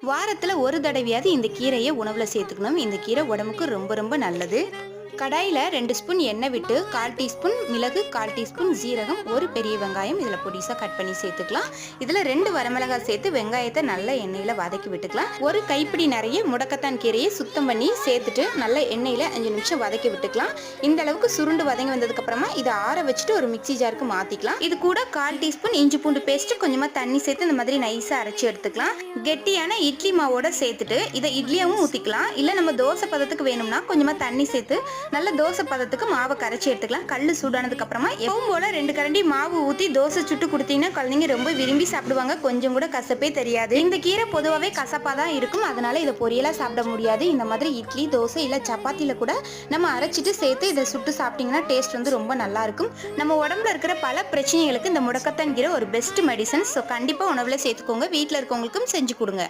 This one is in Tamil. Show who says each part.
Speaker 1: வாரத்தில் ஒரு தடவையாவது இந்த கீரையை உணவில் சேர்த்துக்கணும். இந்த கீரை உடம்புக்கு ரொம்ப ரொம்ப நல்லது. கடாயில் 2 ஸ்பூன் எண்ணெய் விட்டு 1/4 டீஸ்பூன் மிளகு, 1/4 டீஸ்பூன் ஜீரகம், ஒரு பெரிய வெங்காயம் இதில் பொடிசாக கட் பண்ணி சேர்த்துக்கலாம். இதில் 2 வரமிளகாய் சேர்த்து வெங்காயத்தை நல்லா எண்ணெயில் வதக்கி விட்டுக்கலாம். ஒரு கைப்பிடி நிறைய முடக்கத்தான் கீரையை சுத்தம் பண்ணி சேர்த்துட்டு நல்லா எண்ணெயில் 5 நிமிஷம் வதக்கி விட்டுக்கலாம். இந்த அளவுக்கு சுருண்டு வதங்கி வந்ததுக்கு அப்புறமா இதை ஆற வச்சுட்டு ஒரு மிக்ஸி ஜாருக்கு மாற்றிக்கலாம். இது கூட 1/4 டீஸ்பூன் இஞ்சி பூண்டு பேஸ்ட், கொஞ்சமாக தண்ணி சேர்த்து இந்த மாதிரி நைஸாக அரைச்சி எடுத்துக்கலாம். கெட்டியான இட்லி மாவோட சேர்த்துட்டு இதை இட்லியாவும் ஊற்றிக்கலாம். இல்லை நம்ம தோசை பதத்துக்கு வேணும்னா கொஞ்சமாக தண்ணி சேர்த்து நல்ல தோசை பதத்துக்கு மாவை கரைச்சி எடுத்துக்கலாம். கல் சூடானதுக்கு அப்புறமா எப்பவும் போல 2 கரண்டி மாவு ஊற்றி தோசை சுட்டு கொடுத்தீங்கன்னா குழந்தைங்க ரொம்ப விரும்பி சாப்பிடுவாங்க. கொஞ்சம் கூட கசப்பே தெரியாது. இந்த கீரை பொதுவாகவே கசப்பாக தான் இருக்கும். அதனால இதை பொரியலாக சாப்பிட முடியாது. இந்த மாதிரி இட்லி, தோசை இல்லை சப்பாத்தியில் கூட நம்ம அரைச்சிட்டு சேர்த்து இதை சுட்டு சாப்பிட்டீங்கன்னா டேஸ்ட் வந்து ரொம்ப நல்லா இருக்கும். நம்ம உடம்புல இருக்கிற பல பிரச்சனைகளுக்கு இந்த முடக்கத்தான் கீரை ஒரு பெஸ்ட் மெடிசன். ஸோ கண்டிப்பாக உணவில் சேர்த்துக்கோங்க. வீட்டில் இருக்கவங்களுக்கும் செஞ்சு கொடுங்க.